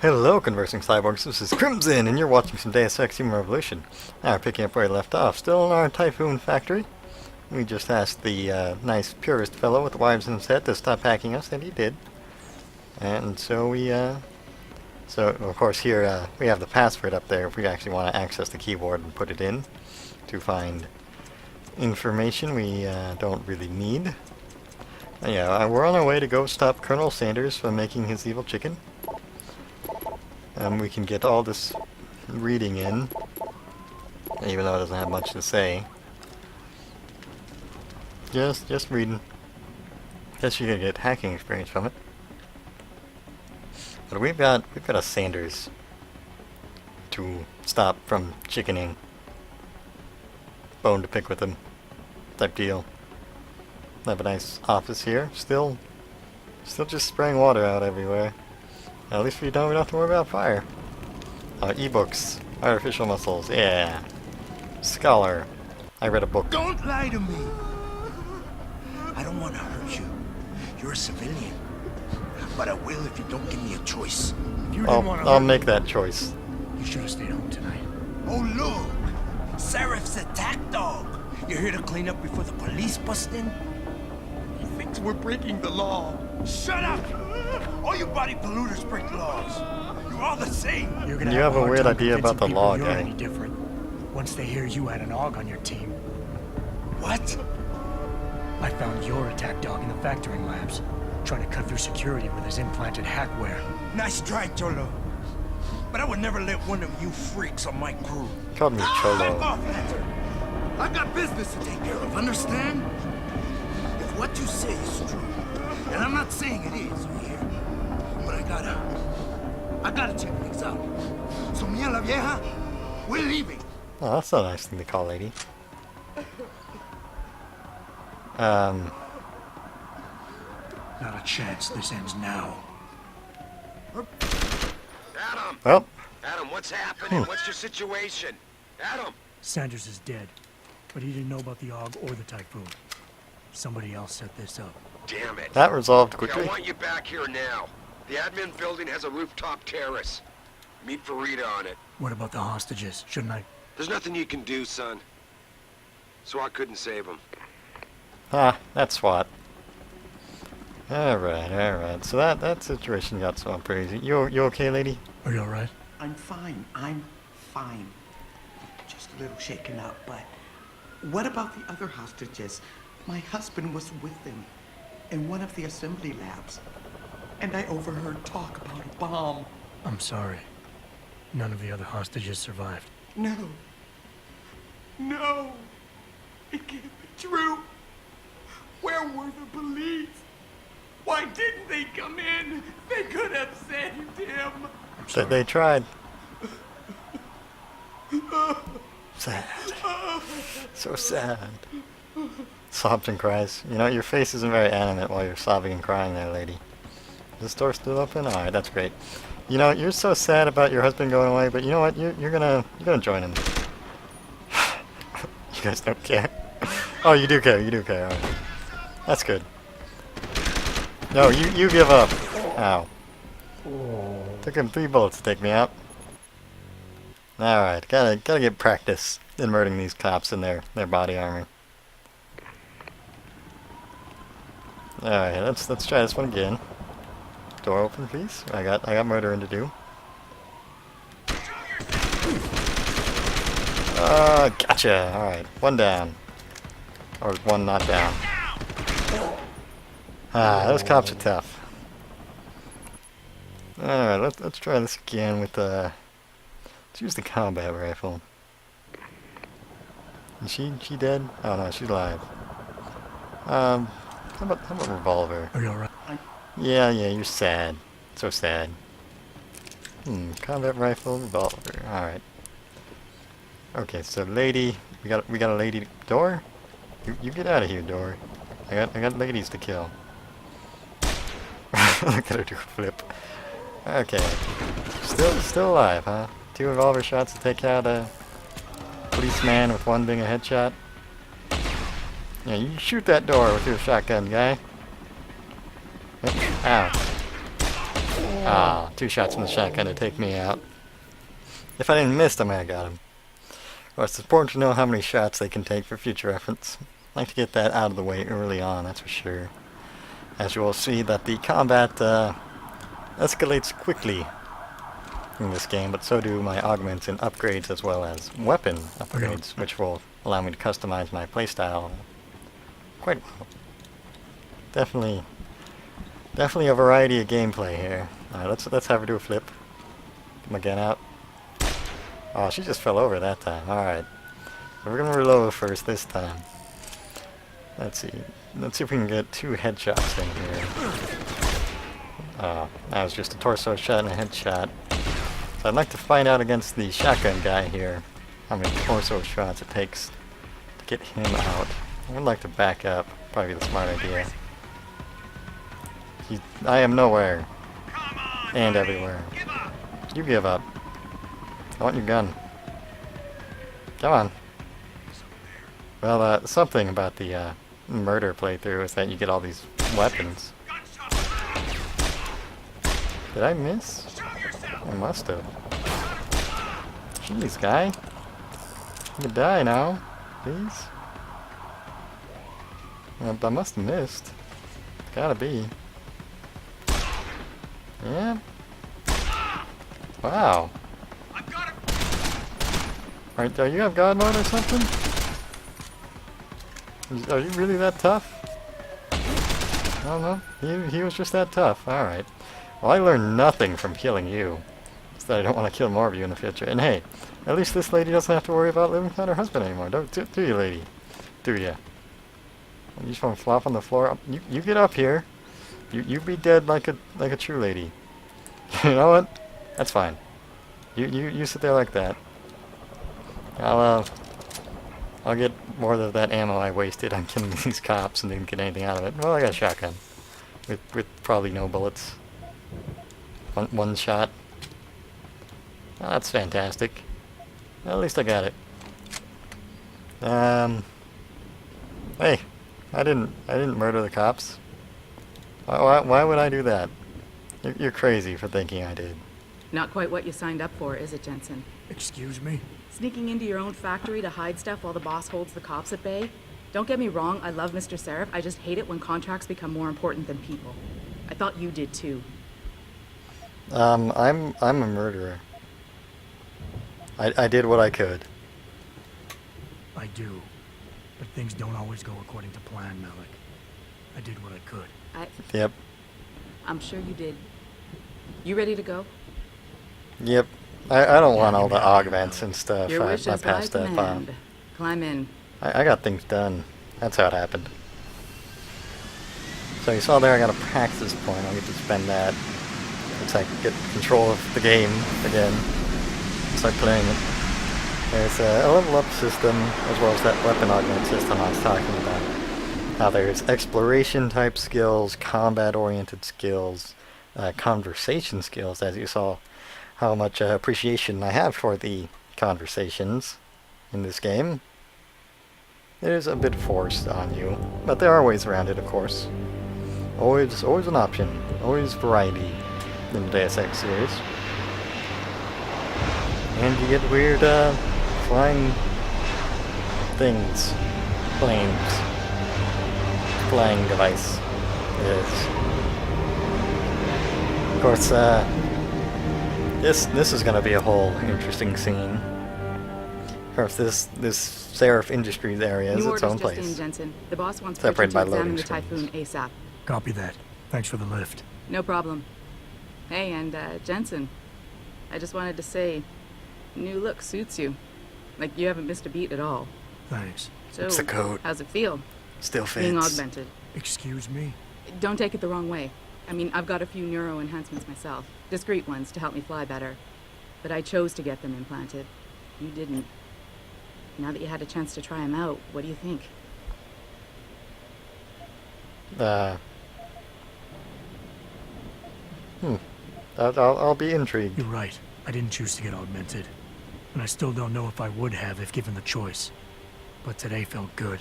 Hello, Conversing Cyborgs. This is Crimson, and you're watching some Deus Ex Human Revolution. Now, picking up where we left off, still in our Typhoon factory. We just asked the nice purist fellow with the wires in his head to stop hacking us, and he did. And so so of course here we have the password up there if we actually want to access the keyboard and put it in to find information we don't really need. Yeah, we're on our way to go stop Colonel Sanders from making his evil chicken. We can get all this reading in, even though it doesn't have much to say. Just reading. Guess you can get hacking experience from it. But we've got a Sanders to stop from chickening. Bone to pick with him, type deal. Have a nice office here. Still just spraying water out everywhere. At least we don't have to worry about fire. Ebooks. Artificial muscles. Yeah. Scholar. I read a book. Don't lie to me. I don't want to hurt you. You're a civilian. But I will if you don't give me a choice. I'll make that choice. You should have stayed home tonight. Oh, look. Seraph's attack dog. You're here to clean up before the police bust in? He thinks we're breaking the law. Shut up! All you body polluters break laws. You're all the same. You have a weird idea about the law, guy. Any different once they hear you had an AUG on your team. What? I found your attack dog in the factoring labs, trying to cut through security with his implanted hackware. Nice try, Cholo. But I would never let one of you freaks on my crew. Called me Cholo. Back off, Lantern. I got business to take care of, understand? If what you say is true, and I'm not saying it is over here, but I gotta check things out. So me and la vieja, we're leaving. Oh, that's a nice thing to call lady. Not a chance this ends now. Adam! Well. Adam, what's happening? What's your situation? Adam! Sanders is dead, but he didn't know about the AUG or the Typhoon. Somebody else set this up. Damn it. That resolved Okay, quickly. I want you back here now. The admin building has a rooftop terrace. Meet for Rita on it. What about the hostages? Shouldn't I? There's nothing you can do, son. So I couldn't save them. Ah, that's SWAT. Alright. So that situation got so crazy. You okay, lady? Are you alright? I'm fine. I'm fine. Just a little shaken up, but what about the other hostages? My husband was with them in one of the assembly labs, and I overheard talk about a bomb. I'm sorry. None of the other hostages survived. No. No. It can't be true. Where were the police? Why didn't they come in? They could have saved him. They tried. Sad. So sad. Sobs and cries. You know, your face isn't very animate while you're sobbing and crying there, lady. Is this door still open? Alright, that's great. You know, you're so sad about your husband going away, but you know what? You're gonna join him. You guys don't care. Oh, you do care. Alright. That's good. No, you give up. Ow. Took him 3 bullets to take me out. Alright, gotta get practice in murdering these cops in their body armor. Alright, let's try this one again. Door open, please. I got murdering to do. Gotcha. Alright, 1 down. Or 1 not down. Ah, those cops are tough. Alright, let's try this again with let's use the combat rifle. Is she dead? Oh no, she's alive. How about revolver? Are you alright? Yeah, you're sad. So sad. Combat rifle, revolver. Alright. Okay, so lady, we got a lady door? You get out of here, door. I got ladies to kill. Look at her do a flip. Okay. Still alive, huh? 2 revolver shots to take out a policeman with 1 being a headshot. Yeah, you shoot that door with your shotgun, guy. Ow. Ah, 2 shots from the shotgun to take me out. If I didn't miss, I might have got him. Well, it's important to know how many shots they can take for future reference. I like to get that out of the way early on, that's for sure. As you will see that the combat escalates quickly in this game, but so do my augments and upgrades as well as weapon upgrades, which will allow me to customize my playstyle quite well. Definitely a variety of gameplay here. Alright, let's have her do a flip. Come again out. Oh, she just fell over that time. Alright. We're gonna reload first this time. Let's see. Let's see if we can get 2 headshots in here. That was just a torso shot and a headshot. So I'd like to find out against the shotgun guy here how many torso shots it takes to get him out. I would like to back up. Probably the smart idea. I am nowhere. And everywhere. You give up. I want your gun. Come on. Well, something about the murder playthrough is that you get all these weapons. Did I miss? I must have. Jeez, guy. You can die now. Please. I must have missed. Gotta be. Yeah. Wow. Are you have God mode or something? Are you really that tough? I don't know. He was just that tough. Alright. Well, I learned nothing from killing you. It's that I don't want to kill more of you in the future. And hey, at least this lady doesn't have to worry about living without her husband anymore. Do you, lady? Do ya? You just want to flop on the floor? You get up here. You be dead like a true lady. You know what? That's fine. You sit there like that. I'll get more of that ammo I wasted on killing these cops and didn't get anything out of it. Well, I got a shotgun. With probably no bullets. One shot. Oh, that's fantastic. Well, at least I got it. Hey, I didn't murder the cops. Why would I do that? You're crazy for thinking I did. Not quite what you signed up for, is it, Jensen? Excuse me? Sneaking into your own factory to hide stuff while the boss holds the cops at bay? Don't get me wrong, I love Mr. Seraph. I just hate it when contracts become more important than people. I thought you did too. I'm a murderer. I did what I could. I do. But things don't always go according to plan, Malik. I did what I could. Yep. I'm sure you did. You ready to go? Yep. I don't want all the augments and stuff. Your I wish is passed my that bomb. command. Climb in. I got things done. That's how it happened. So you saw there I got a practice point. I'll get to spend that. Looks like I get control of the game again. Start playing it. There's a level up system as well as that weapon augment system I was talking about. Now there's exploration type skills, combat oriented skills, conversation skills, as you saw how much appreciation I have for the conversations in this game. It is a bit forced on you, but there are ways around it, of course. Always an option. Always variety in the Deus Ex series. And you get weird flying things. Planes. Flying device. It is. Of course, this is going to be a whole interesting scene. Of course, this Seraph Industries area is New its own orders just place. in, Jensen. The boss wants Separated Bridget by to examine loading the Typhoon screens. ASAP. Copy that. Thanks for the lift. No problem. Hey, and Jensen, I just wanted to say, new look suits you. Like you haven't missed a beat at all. Thanks. So, It's the coat. how's it feel, Still fits. being augmented? Excuse me? Don't take it the wrong way. I mean, I've got a few neuro enhancements myself. Discreet ones to help me fly better. But I chose to get them implanted. You didn't. Now that you had a chance to try them out, what do you think? I'll be intrigued. You're right. I didn't choose to get augmented. And I still don't know if I would have if given the choice. But today felt good.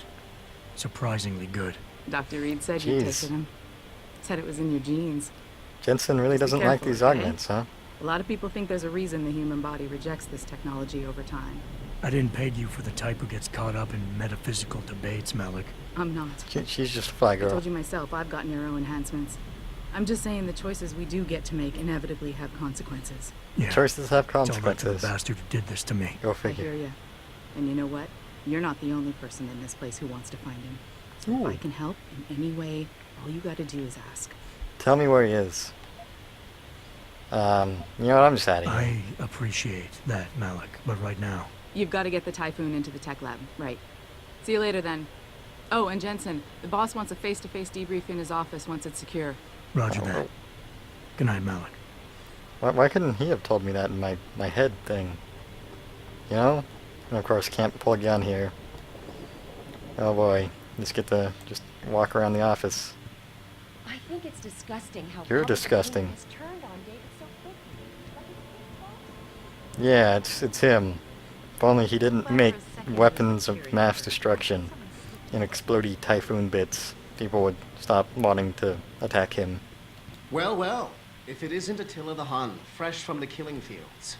Surprisingly good. Dr. Reed said you'd Jeez. taken him. Said it was in your genes. Jensen really Just be doesn't like careful, these okay? augments, huh? A lot of people think there's a reason the human body rejects this technology over time. I didn't peg you for the type who gets caught up in metaphysical debates, Malik. I'm not. She's just a fly I girl. told you myself, I've got neuro enhancements. I'm just saying the choices we do get to make inevitably have consequences. Yeah. Choices have It's all right to the consequences. bastard who did this to me. Go I figure. hear you. And you know what? You're not the only person in this place who wants to find him. So Ooh. if I can help in any way, all you gotta do is ask. Tell me where he is. You know what? I'm just out of here. I appreciate that, Malik, but right now, You've got to get the Typhoon into the tech lab. Right. See you later then. Oh, and Jensen, the boss wants a face-to-face debrief in his office once it's secure. roger that. Good night, Malik. Why couldn't he have told me that in my head thing? You know? And of course, can't pull a gun here. Oh boy. Just get to just walk around the office. I think it's disgusting how You're public disgusting. opinion has turned on David so quickly. Like it's his fault. Yeah, it's him. If only he didn't make weapons of mass destruction and explodey typhoon bits, people would stop wanting to attack him. Well, well, if it isn't Attila the Hun, fresh from the killing fields.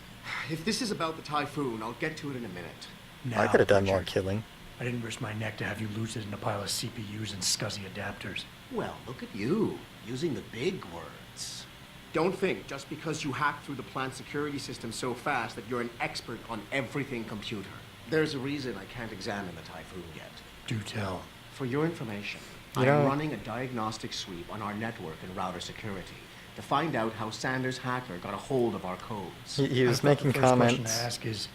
If this is about the Typhoon, I'll get to it in a minute. Now, I could have done more Richard, killing. I didn't risk my neck to have you lose it in a pile of CPUs and scuzzy adapters. Well, look at you, using the big words. Don't think just because you hacked through the plant security system so fast that you're an expert on everything computer. There's a reason I can't examine the Typhoon yet. Do tell. For your information, You I'm know- running a diagnostic sweep on our network and router security to find out how Sanders' hacker got a hold of our codes. He I was thought making the first question comments to ask is,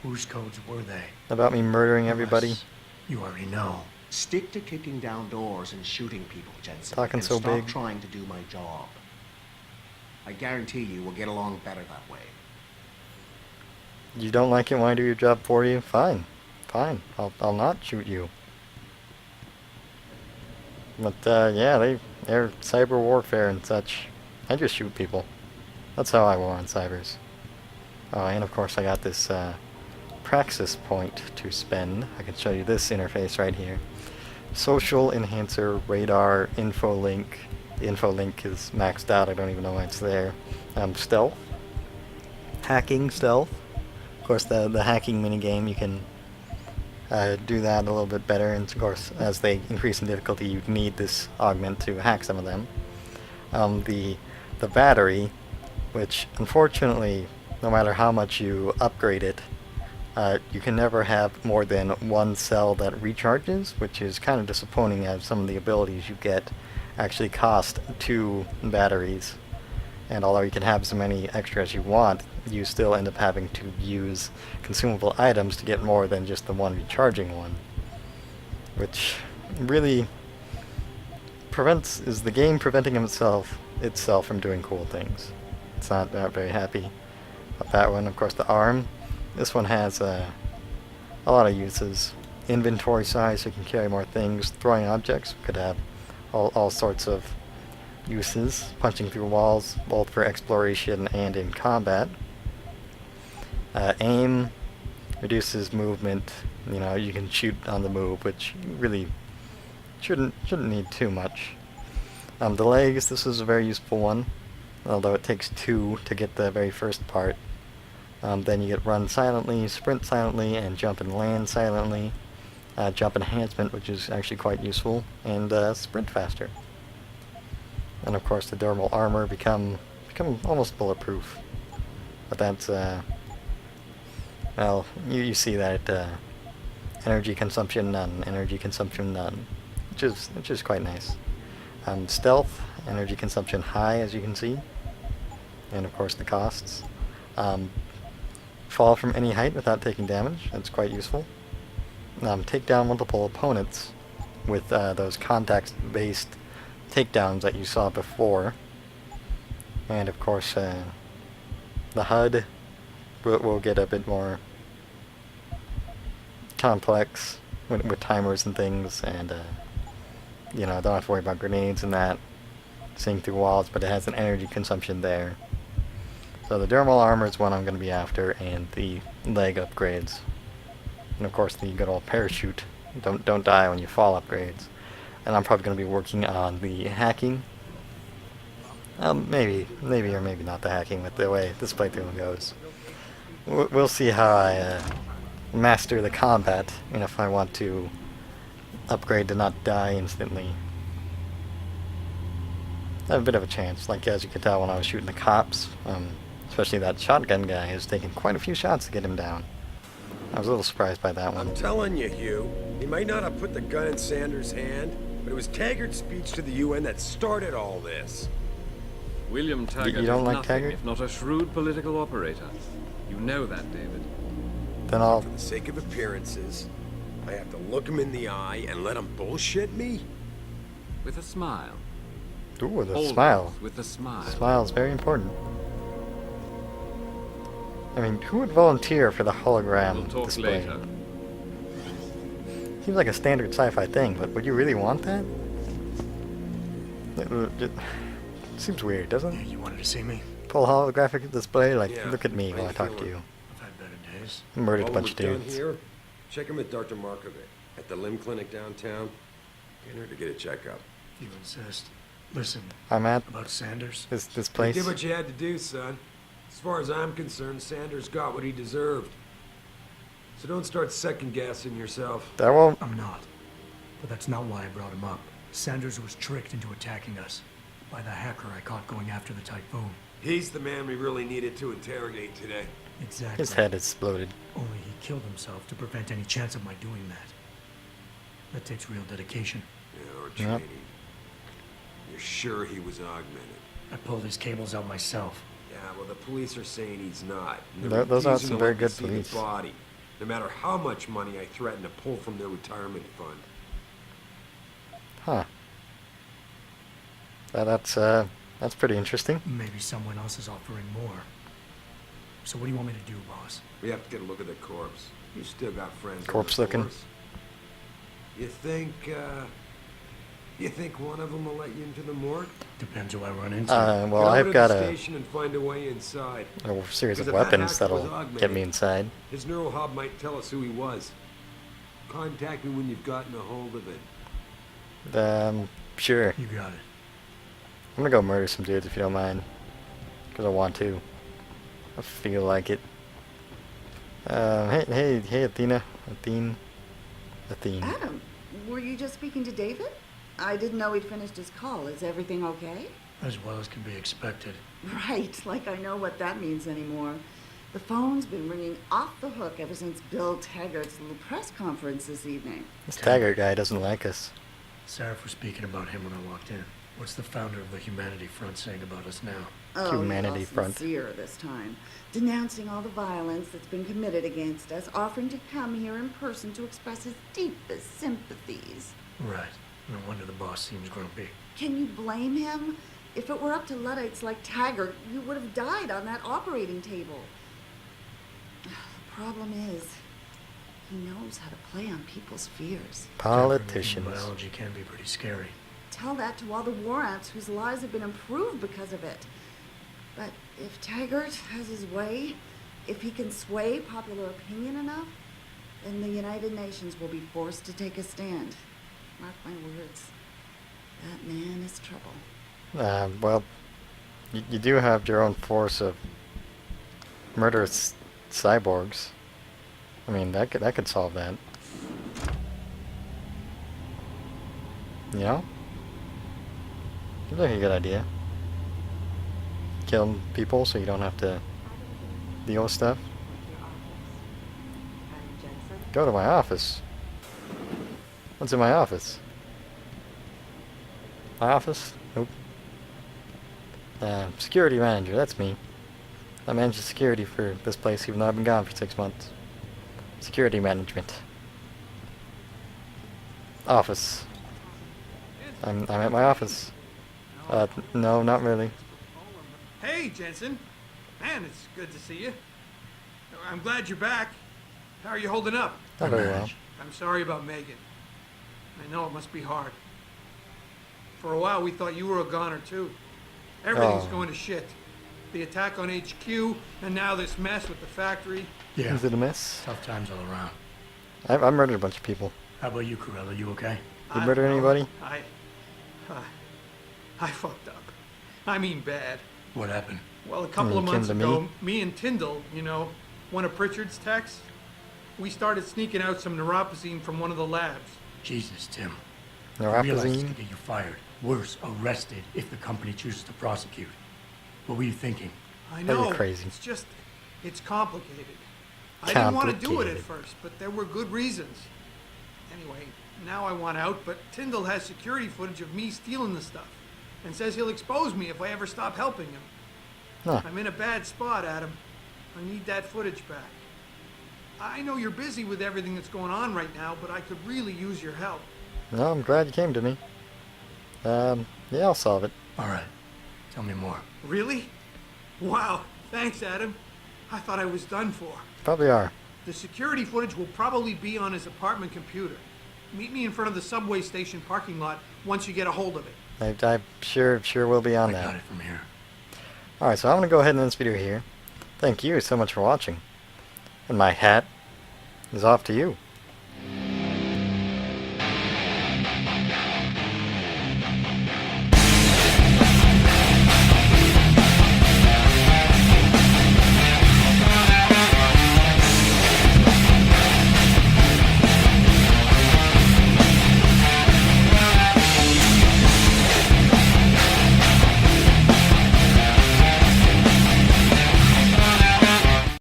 whose codes were they? about me murdering everybody. Unless you already know. Stick to kicking down doors and shooting people, Jensen. Talking and so stop big. trying to do my job. I guarantee you we'll get along better that way. You don't like it when I do your job for you? Fine. Fine. I'll not shoot you. But, yeah, they're cyber warfare and such. I just shoot people. That's how I war on cybers. Oh, and of course I got this, Praxis point to spend. I can show you this interface right here. Social Enhancer Radar Info Link. The info link is maxed out. I don't even know why it's there. Stealth. Hacking stealth. Of course, the hacking minigame, you can do that a little bit better. And of course, as they increase in difficulty, you need this augment to hack some of them. The battery, which unfortunately, no matter how much you upgrade it, you can never have more than one cell that recharges, which is kind of disappointing as some of the abilities you get actually cost 2 batteries. And although you can have as many extra as you want, you still end up having to use consumable items to get more than just the one recharging one. Which really is the game preventing itself from doing cool things. It's not very happy about that one. Of course, the arm. This one has a lot of uses. Inventory size, so you can carry more things. Throwing objects could have all sorts of uses. Punching through walls, both for exploration and in combat. Aim reduces movement. You know, you can shoot on the move, which you really shouldn't need too much. The legs, this is a very useful one, although it takes 2 to get the very first part. Then you get run silently, sprint silently, and jump and land silently. Jump enhancement, which is actually quite useful, and sprint faster. And of course the dermal armor become almost bulletproof. But that's, well, you see that energy consumption none, which is quite nice. Stealth, energy consumption high, as you can see, and of course the costs. Fall from any height without taking damage, that's quite useful. Take down multiple opponents with those context-based takedowns that you saw before. And of course, the HUD will get a bit more complex with timers and things, and you know, don't have to worry about grenades and that, seeing through walls, but it has an energy consumption there. So the dermal armor is one I'm going to be after, and the leg upgrades. And of course the good old parachute, don't die when you fall upgrades. And I'm probably going to be working on the hacking. Maybe or maybe not the hacking with the way this playthrough goes. We'll see how I master the combat, and if I want to upgrade to not die instantly. I have a bit of a chance, like as you could tell when I was shooting the cops, especially that shotgun guy who's taking quite a few shots to get him down. I was a little surprised by that one. I'm telling you, Hugh, he might not have put the gun in Sanders' hand, but it was Taggart's speech to the UN that started all this. William Taggart you don't is like nothing Taggart? if not a shrewd political operator. You know that, David. Then I'll... For the sake of appearances, I have to look him in the eye and let him bullshit me? With a smile. Ooh, with a Always smile. With a smile. Smile is very important. I mean, who would volunteer for the hologram We'll talk display? later. Seems like a standard sci-fi thing, but would you really want that? It seems weird, doesn't Yeah, it? you wanted to see me? Full holographic display, like, Yeah, look at me how while you I talk to feeling? you. I've had better days. Murdered a All bunch of we're done dudes. here, check him at Dr. Markovic at the limb clinic downtown. Get her to get a checkup. If you insist. Listen, I'm at about Sanders. this You place. did what you had to do, son. As far as I'm concerned, Sanders got what he deserved. So don't start second-guessing yourself. That won't... I'm not. But that's not why I brought him up. Sanders was tricked into attacking us by the hacker I caught going after the Typhoon. He's the man we really needed to interrogate today. Exactly. His head exploded. Only he killed himself to prevent any chance of my doing that. That takes real dedication. Yeah, or Yep. training. You're sure he was augmented? I pulled his cables out myself. Yeah, well, the police are saying he's not. And Those they're aren't refusing some to very let me good see police. the body, no matter how much money I threaten to pull from their retirement fund. Huh. That's pretty interesting. Maybe someone else is offering more. So what do you want me to do, boss? We have to get a look at the corpse. You still got friends. on Corpse the looking. force. You think one of them will let you into the morgue? Depends who I run into. Well, Get over I've to got the a station and find a way inside. series of Because if that weapons hacker was that'll augmented, get me inside. His neural hub might tell us who he was. Contact me when you've gotten a hold of it. Sure. You got it. I'm gonna go murder some dudes if you don't mind. Because I want to. I feel like it. Hey, Athena. Athene. Adam, were you just speaking to David? I didn't know he'd finished his call. Is everything okay? As well as can be expected. Right, like I know what that means anymore. The phone's been ringing off the hook ever since Bill Taggart's little press conference this evening. This Taggart guy doesn't like us. Sarah was speaking about him when I walked in. What's the founder of the Humanity Front saying about us now? Oh, Humanity he's all Front. sincere this time, denouncing all the violence that's been committed against us, offering to come here in person to express his deepest sympathies. Right. No wonder the boss seems grumpy. Can you blame him? If it were up to Luddites like Taggart, you would have died on that operating table. The problem is, he knows how to play on people's fears. Politicians. Biology can be pretty scary. Tell that to all the war ants whose lives have been improved because of it. But if Taggart has his way, if he can sway popular opinion enough, then the United Nations will be forced to take a stand. Mark my words. That man is trouble. Well, you do have your own force of murderous cyborgs. I mean, that could solve that. You know? Seems like a good idea. Kill people so you don't have to deal with stuff. Go to my office. What's in my office? My office? Nope. Security manager, that's me. I manage the security for this place even though I've been gone for 6 months. Security management. Office. I'm at my office. No, not really. Hey, Jensen. Man, it's good to see you. I'm glad you're back. How are you holding up? Not very well. I'm sorry about Megan. I know it must be hard. For a while, we thought you were a goner, too. Everything's going to shit. The attack on HQ, and now this mess with the factory. Yeah. Is it a miss? Tough times all around. I murdered a bunch of people. How about you, Corella? You okay? You murder anybody? I fucked up. I mean bad. What happened? Well, a couple of months Came to ago, me? me and Tyndall, you know, one of Pritchard's techs, we started sneaking out some neuropozyne from one of the labs. Jesus, Tim. I realize this Neuropozyne? could get you fired. Worse, arrested if the company chooses to prosecute. What were you thinking? I You're know. crazy. It's just, it's complicated. I didn't want to do it at Complicated. first, but there were good reasons. Anyway, now I want out, but Tyndall has security footage of me stealing the stuff and says he'll expose me if I ever stop helping him. Huh. I'm in a bad spot, Adam. I need that footage back. I know you're busy with everything that's going on right now, but I could really use your help. No, I'm glad you came to me. Yeah, I'll solve it. All right. Tell me more. Really? Wow, thanks, Adam. I thought I was done for. Probably are. The security footage will probably be on his apartment computer. Meet me in front of the subway station parking lot once you get a hold of it. I'm sure will be on I that. got it from here. Alright, so I'm going to go ahead and end this video here. Thank you so much for watching. And my hat is off to you.